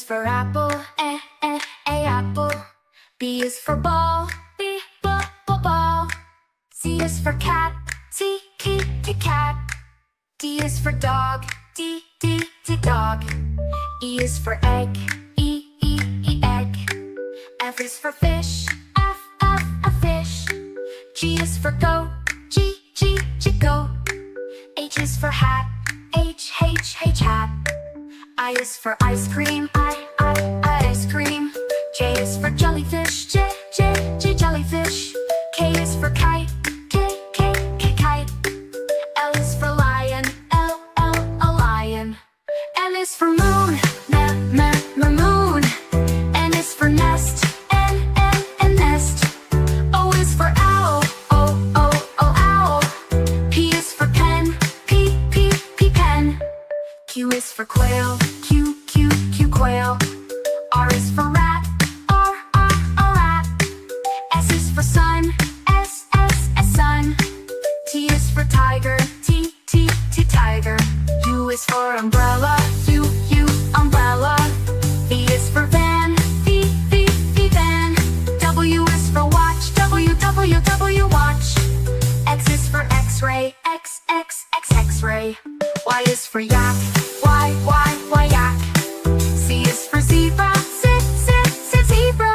for apple, apple. B is for ball, ball. C is for cat, cat. D is for dog, dog. E is for egg, egg. F is for fish, fish. G is for goat, goat. H is for hat, hat. I is for ice cream, ice cream. J is for jellyfish, jellyfish. K is for kite, kite. L is for lion, lion. N is for moon, moon. N is for nest, nest. O is for owl, owl. P is for pen, pen. Q is for quail, Q, quail. R is for rat, rat. S is for sun, S, sun. T is for tiger, T, tiger. U is for umbrella, U, umbrella. V is for van, V, van. W is for watch, W, watch. X is for x-ray, X, x-ray. Y is for yak, Y, yak. Z is for zebra, zebra.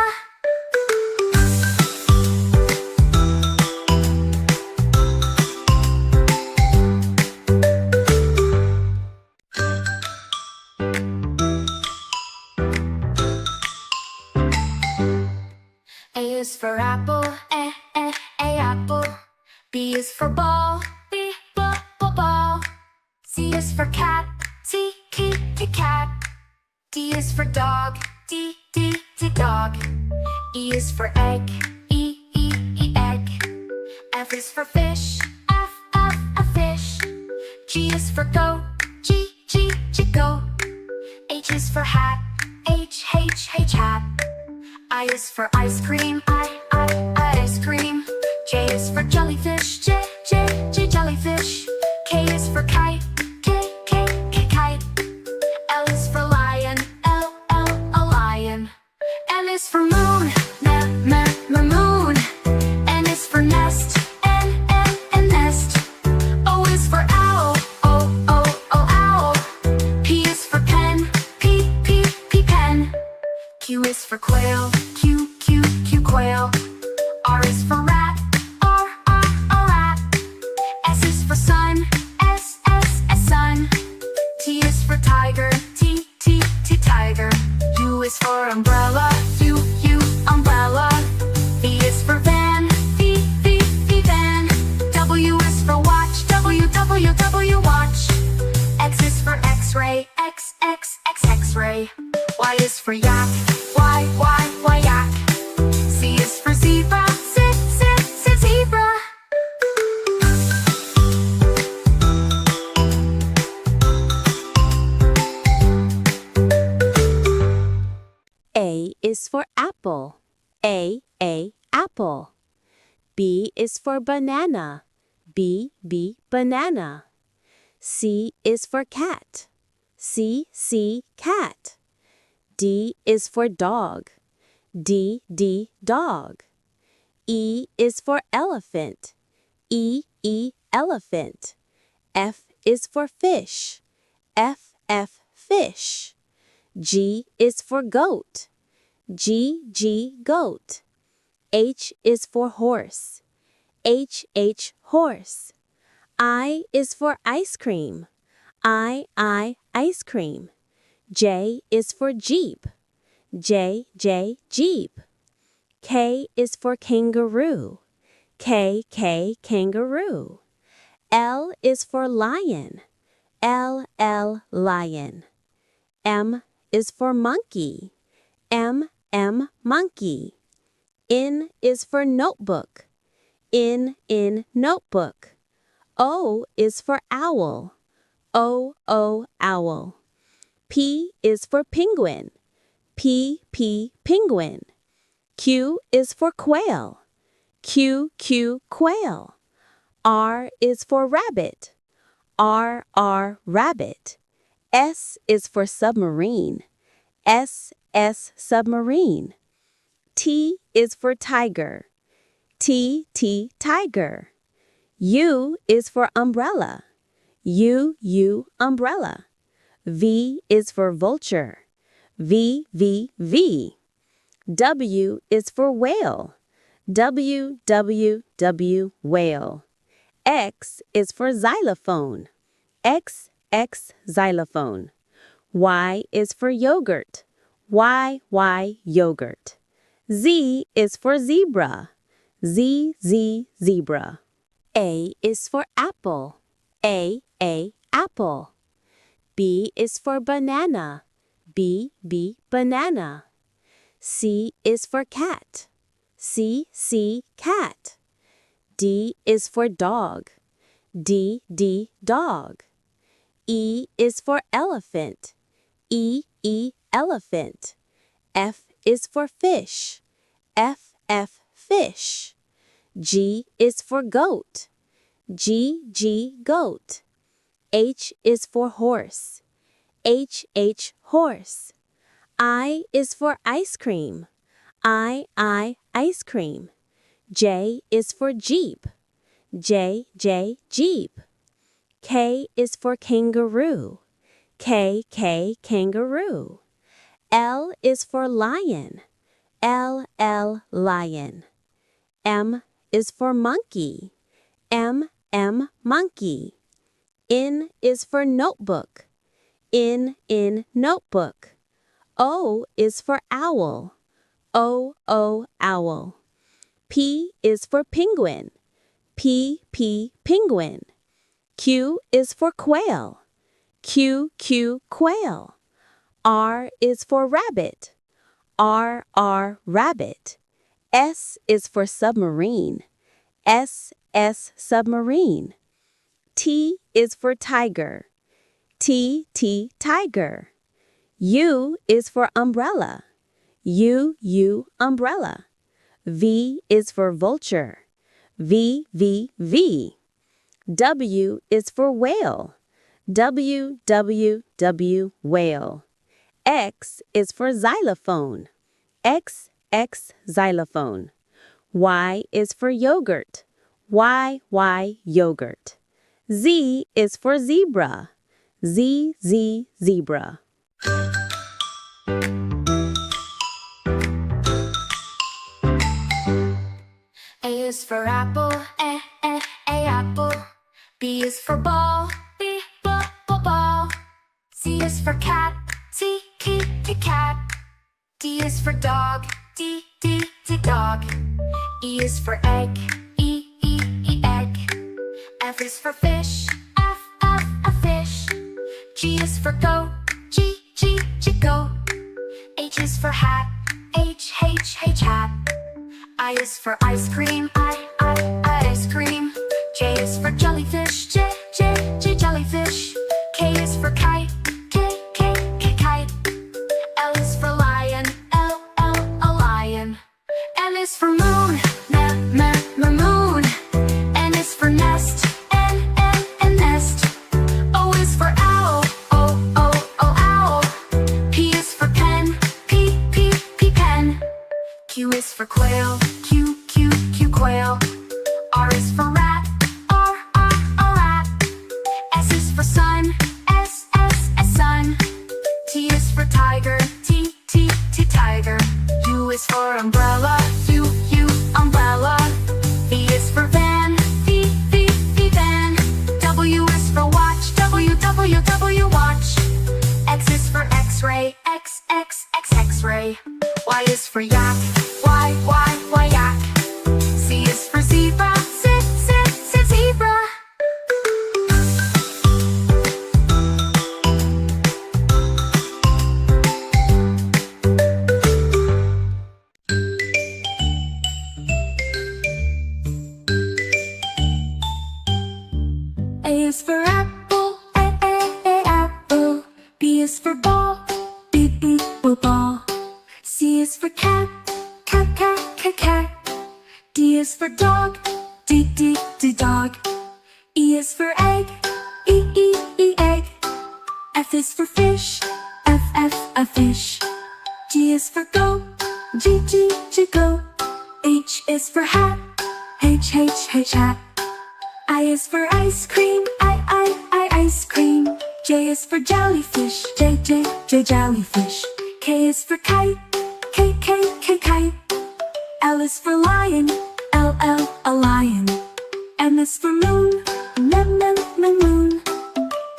A is for apple, apple. B is for ball, ball. C is for cat, cat. D is for dog, dog. E is for egg, egg. F is for fish, fish. G is for goat, goat. H is for hat, hat. I is for ice cream, ice cream. J is for jellyfish, jellyfish. K is for kite, kite. L is for lion, lion. N is for moon, moon. N is for nest, nest. O is for owl, owl. P is for pen, pen. Q is for quail, Q, quail. R is for rat, rat. S is for sun, S, sun. T is for tiger, T, tiger. U is for umbrella, U, umbrella. V is for van, V, van. W is for watch, W, watch. X is for x-ray, X, x-ray. Y is for yak, Y, yak. Z is for zebra, zebra. A is for apple, A, apple. B is for banana, B, banana. C is for cat, C, cat. D is for dog, D, dog. E is for elephant, E, elephant. F is for fish, F, fish. G is for goat, G, goat. H is for horse, H, horse. I is for ice cream, I, ice cream. J is for jeep, J, jeep. K is for kangaroo, K, kangaroo. L is for lion, L, lion. M is for monkey, M, monkey. N is for notebook, N, notebook. O is for owl, O, owl. P is for penguin, P, penguin. Q is for quail, Q, quail. R is for rabbit, R, rabbit. S is for submarine, S submarine. T is for tiger. T tiger. U is for umbrella. U umbrella. V is for vulture. V W is for whale. W whale. X is for xylophone. X xylophone. Y is for yogurt. Y yogurt. Z is for zebra. Z zebra. A is for apple. A apple. B is for banana. B banana. C is for cat. C cat. D is for dog. D dog. E is for elephant. E elephant. F is for fish. F fish. G is for goat. G goat. H is for horse. H horse. I is for ice cream. I ice cream. J is for jeep. J jeep. K is for kangaroo. K kangaroo. L is for lion. L lion. M is for monkey. M monkey. N is for notebook. N notebook. O is for owl. O owl. P is for penguin. P penguin. Q is for quail. Q quail. R is for rabbit. R rabbit. S is for submarine. S submarine. T is for tiger. T tiger. U is for umbrella. U umbrella. V is for vulture. V W is for whale. W whale. X is for xylophone. X xylophone. Y is for yogurt. Y yogurt. Z is for zebra. Z zebra. A is for apple, A apple. B is for ball, B ball. C is for cat, C cat. D is for dog, D dog. E is for egg, E egg. F is for fish, F fish. G is for goat, G goat. H is for hat, H hat. I is for ice cream, I ice cream. J is for jellyfish, J jellyfish. K is for kite, K kite. L is for lion, L lion. M is for moon, moon. N is for nest, N nest. O is for owl, owl. P is for pen, P pen. Q is for quail, Q quail. R is for rat, R rat. S is for sun, S sun. T is for tiger, T tiger. U is for umbrella, U umbrella. V is for van, V van. W is for watch, W watch. X is for x-ray, X x-ray. Y is for yak, Y yak. Z is for zebra, Z zebra. A is for apple, A apple. B is for ball, B ball. C is for cat, cat. D is for dog, D dog. E is for egg, E egg. F is for fish, F fish. G is for goat, G, G, G, goat. H is for hat, H, H, H, hat. I is for ice cream, I, ice cream. J is for jellyfish, J, J, J, jellyfish. K is for kite, K, K, K, kite. L is for lion, L, L, a lion. M is for moon, M, M, M, moon.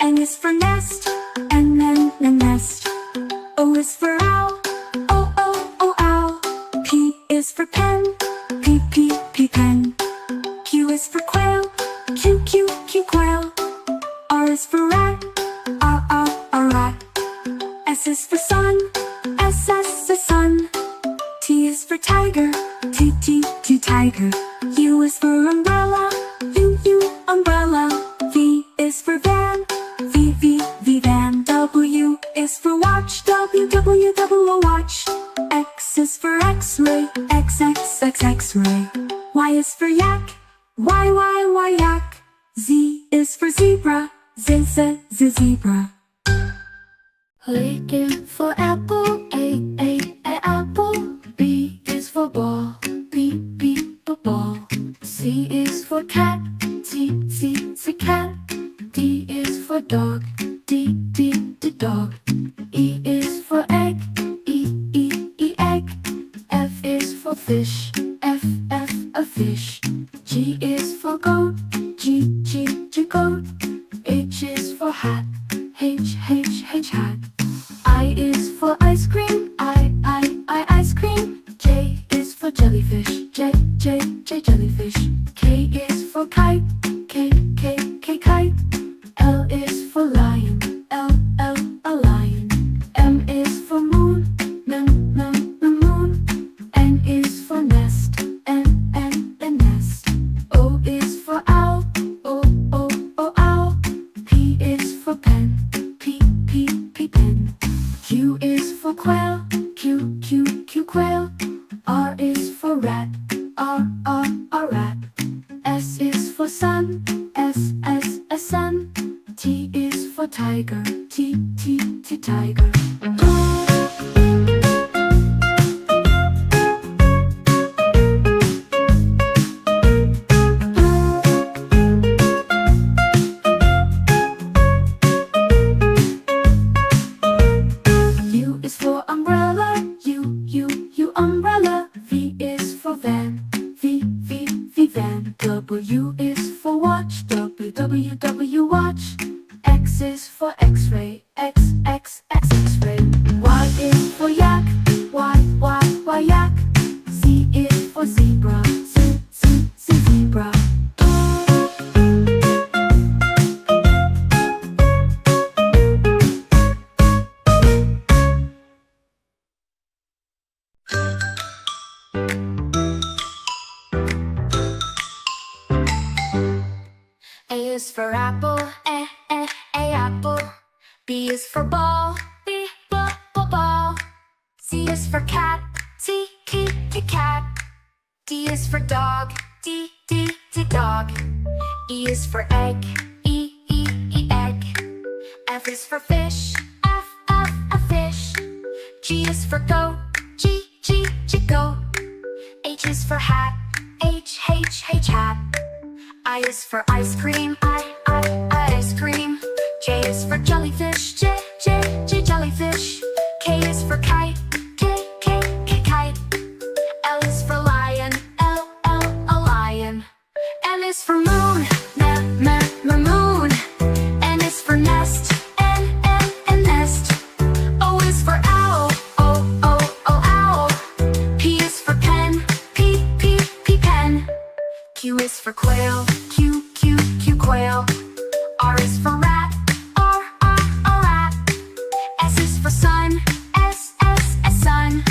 N is for nest, N, N, N, nest. O is for owl, O, O, O, owl. P is for pen, P, P, P, pen. Q is for quail, Q, Q, Q, quail. R is for rat, R, R, R, rat. S is for sun, S, S, S, sun. T is for tiger, T, T, T, tiger. U is for umbrella, U, U, umbrella. V is for van, V, V, V, van. W is for watch, W, W, W, watch. X is for x-ray, X, X, X, x-ray. Y is for yak, Y, Y, Y, yak. Z is for zebra, Z, Z, Z, zebra. A is for apple, A, apple. B is for ball, B, B, ball. C is for cat, C, C, C, cat. D is for dog, D, D, D, dog. E is for egg, E, E, E, egg. F is for fish, F, F, a fish. G is for goat, G, G, G, goat. H is for hat, H, H, H, hat. I is for ice cream, I, ice cream. J is for jellyfish, J, J, J, jellyfish. K is for kite, K, K, K, kite. L is for lion, L, L, a lion. M is for moon, M, M, the moon. N is for nest, N, N, the nest. O is for owl, O, O, O, owl. P is for pen, P, P, P, pen. Q is for quail, Q, Q, Q, quail. R is for rat, R, R, R, rat. S is for sun, S, S, a sun. T is for tiger, T, T, T, tiger. U is for umbrella, U, umbrella. V is for van, V, V, V, van. W is for watch, W, W, W, watch. X is for x-ray, X, X, X, x-ray. Y is for yak, Y, Y, Y, yak. Z is for zebra, Z, Z, Z, zebra. A is for apple, A, apple. B is for ball, B, ball. C is for cat, T, T, cat. D is for dog, D, D, dog. E is for egg, E, egg. F is for fish, F, a fish. G is for goat, G, G, goat. H is for hat, H, H, hat. I is for ice cream, I, ice cream. J is for jellyfish, J, J, jellyfish. K is for kite, K, K, kite. L is for lion, L, a lion. M is for moon, M, moon. N is for nest, N, nest. O is for owl, O, owl. P is for pen, P, pen. Q is for quail, Q, quail. R is for rat, R, rat. S is for sun, S, sun.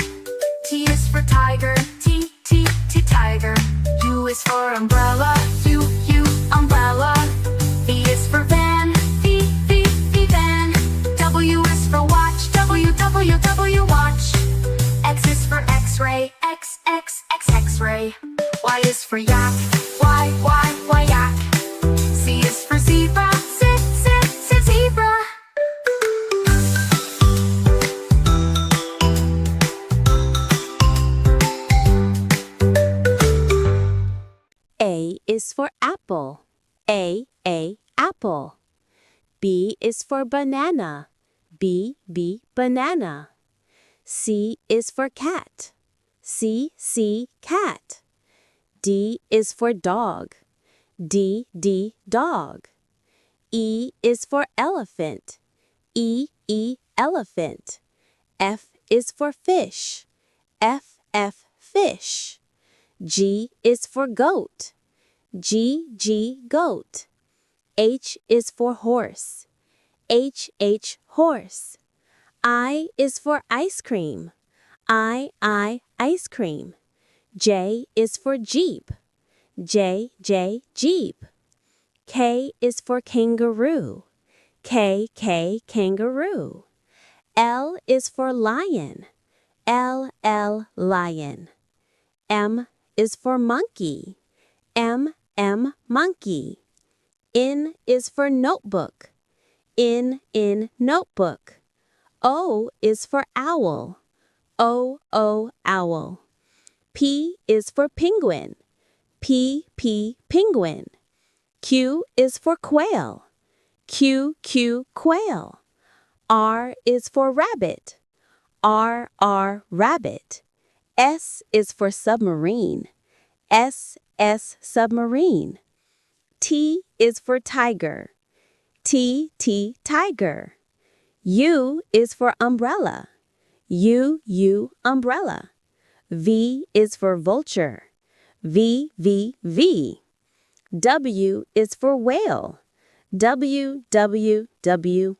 T is for tiger, T, tiger. U is for umbrella, U, umbrella. V is for van, V, van. W is for watch, W, watch. X is for x-ray, X, x-ray. Y is for yak, Y, yak. Z is for zebra, Z, A, apple. B is for banana. B, banana. C is for cat. C, cat. D is for dog. D, dog. E is for elephant. E, elephant. F is for fish. F, fish. G is for goat. G, goat. H is for horse. H, horse. I is for ice cream. I, ice cream. J is for jeep. J, jeep. K is for kangaroo. K, kangaroo. L is for lion. L, lion. M is for monkey. M, monkey. N is for notebook. N, notebook. O is for owl. O, owl. P is for penguin. P, penguin. Q is for quail. Q, quail. R is for rabbit. R, rabbit. S is for submarine. S, submarine. T is for tiger. T, tiger. U is for umbrella. U, umbrella. V is for vulture. V, W is for whale. W,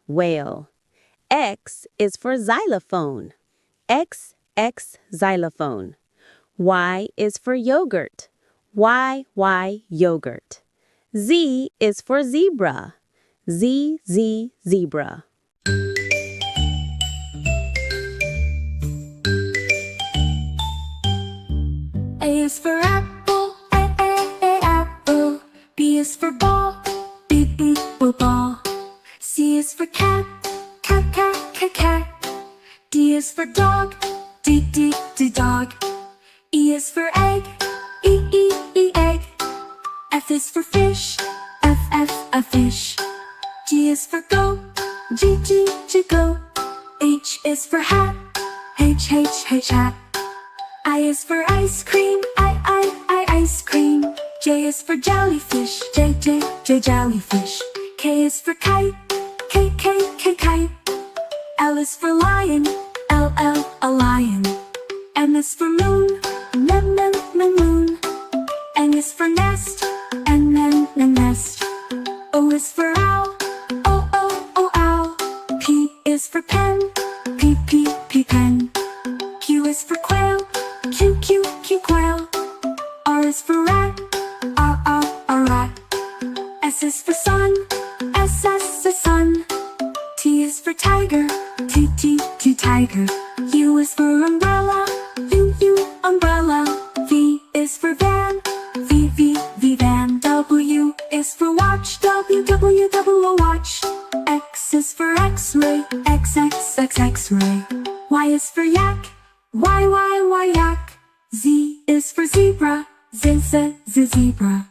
whale. X is for xylophone. X, xylophone. Y is for yogurt. Y, yogurt. Z is for zebra. Z, zebra. A is for apple, apple. B is for ball, B, ball. C is for cat, cat. D is for dog, D, dog. E is for egg, E, egg. F is for fish, F, fish. G is for goat, G, goat. H is for hat, H, hat. I is for ice cream, I, ice cream. J is for jellyfish, J, jellyfish. K is for kite, K, kite. L is for lion, L, a lion. M is for moon, moon. N is for nest, N, nest. O is for owl, O, owl. P is for pen, P, pen. Q is for quail, Q, quail. R is for rat, R, rat. S is for sun, S, sun. T is for tiger, T, tiger. U is for umbrella, U, umbrella. V is for van, V, van. W is for watch, W, watch. X is for x-ray, X, x-ray. Y is for yak, Y, yak. Z is for zebra, Z, zebra.